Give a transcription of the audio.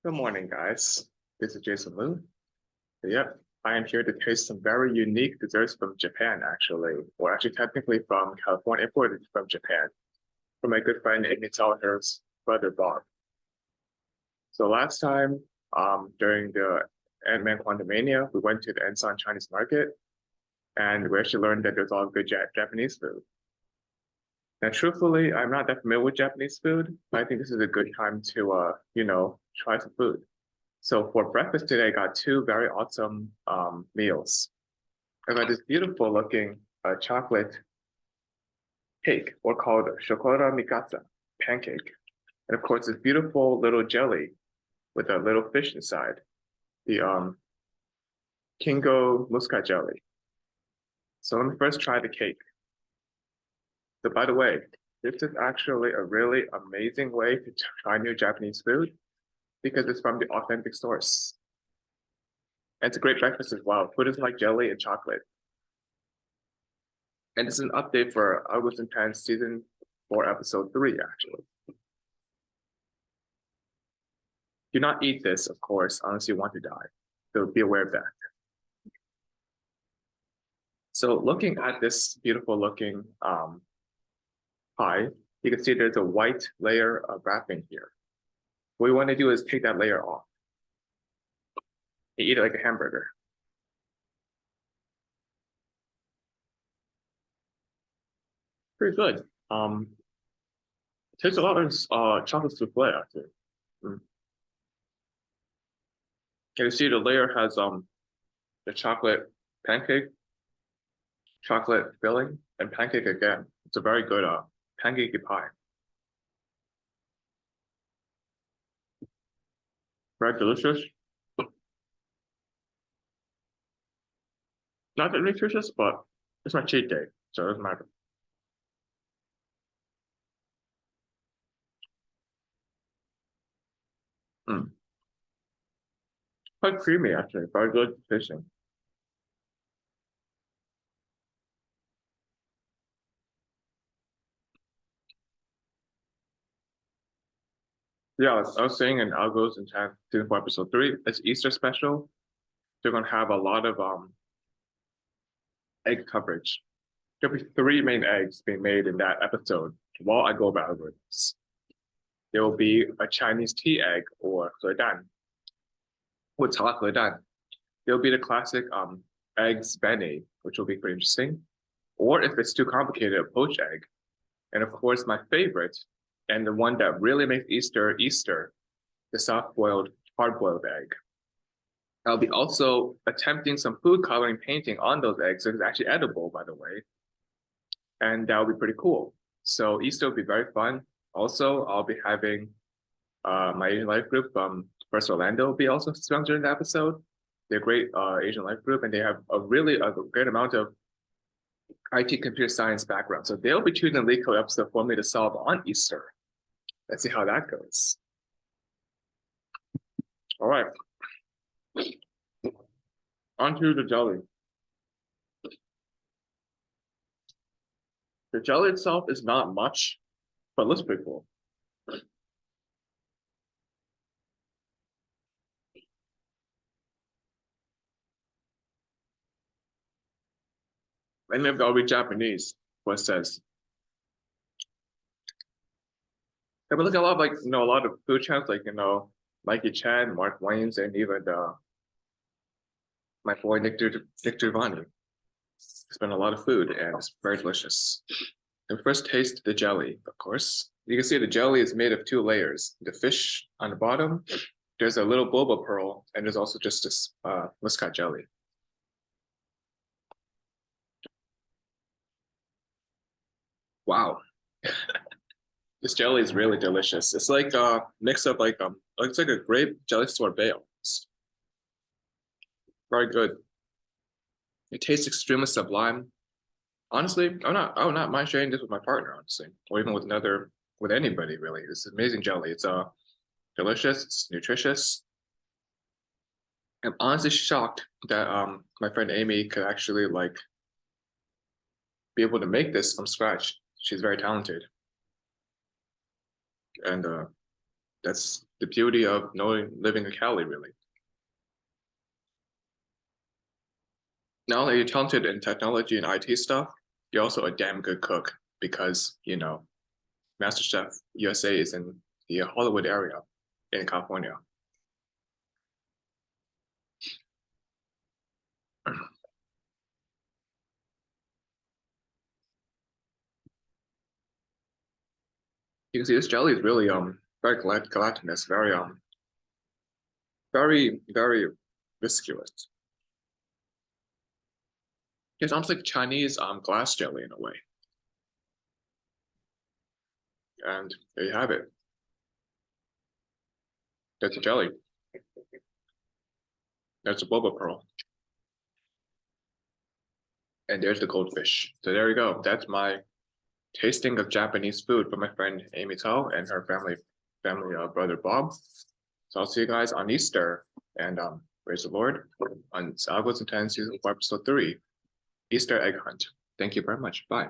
Good morning, guys. This is Jason Lu. Yep, I am here to taste some very unique desserts from Japan, actually, or actually technically from California, imported from Japan, from my good friend Amy Salaher's brother Bob. So last time, during the Ant-Man Quantumania, we went to the Ensan Chinese market, and we actually learned that there's all good Japanese food. Now, truthfully, I'm not that familiar with Japanese food, but I think this is a good time to, try some food. So for breakfast today, I got two very awesome meals. I got this beautiful looking chocolate cake, or called shokora mikasa pancake. And of course, this beautiful little jelly with a little fish inside, the Kingo Muscat jelly. So let me first try the cake. So by the way, this is actually a really amazing way to try new Japanese food because it's from the authentic source. And it's a great breakfast as well. Food is like jelly and chocolate. And this is an update for August and Pan season 4, episode 3, actually. Do not eat this, of course, unless you want to die. So be aware of that. So looking at this beautiful looking pie, you can see there's a white layer of wrapping here. What we want to do is take that layer off. You eat it like a hamburger. Pretty good. It tastes a lot of chocolate souffle, actually. Mm. You can see the layer has the chocolate pancake, chocolate filling, and pancake again. It's a very good pancake pie. Very delicious. Not that nutritious, but it's my cheat day, so it doesn't matter. Mm. Quite creamy, actually. Very good tasting. Yeah, I was saying in Algos in chat, season 4, episode 3, it's Easter special. They're gonna have a lot of egg coverage. There'll be 3 main eggs being made in that episode while I go about algorithms. There will be a Chinese tea egg or ledan, what's hot ledan. There'll be the classic eggs bene, which will be pretty interesting. Or if it's too complicated, a poached egg. And of course, my favorite, and the one that really makes Easter, the soft-boiled, hard-boiled egg. I'll be also attempting some food coloring painting on those eggs. So it's actually edible, by the way. And that'll be pretty cool. So Easter will be very fun. Also, I'll be having my Asian Life group from First Orlando will be also sponsored in the episode. They're a great Asian Life group, and they have a great amount of IT computer science background. So they'll be choosing a lead code episode for me to solve on Easter. Let's see how that goes. All right. Onto the jelly. The jelly itself is not much, but it looks pretty cool. And maybe I'll read Japanese, what it says. Yeah, but look at a lot of a lot of food channels like Mikey Chan, Mark Wayne's, and even my boy Nick Giovanni. Spent a lot of food and it's very delicious. And first taste the jelly, of course. You can see the jelly is made of 2 layers. The fish on the bottom, there's a little boba pearl, and there's also just this muscat jelly. Wow. This jelly is really delicious. It's like a mix of it's like a grape jelly sorbet almost. Very good. It tastes extremely sublime. Honestly, I would not mind sharing this with my partner, honestly, or even with anybody really. This is amazing jelly. It's delicious, it's nutritious. I'm honestly shocked that my friend Amy could actually be able to make this from scratch. She's very talented. And that's the beauty of knowing living in Cali, really. Not only are you talented in technology and IT stuff, you're also a damn good cook because, you know, MasterChef USA is in the Hollywood area in California. You can see this jelly is really very gelatinous, very viscous. It's almost like Chinese glass jelly in a way. And there you have it. That's a jelly. That's a boba pearl. And there's the goldfish. So there you go. That's my tasting of Japanese food from my friend Amy Tao and her family brother Bob. So I'll see you guys on Easter and praise the Lord on Salvos and Ten Season 4 Episode 3, Easter Egg Hunt. Thank you very much. Bye.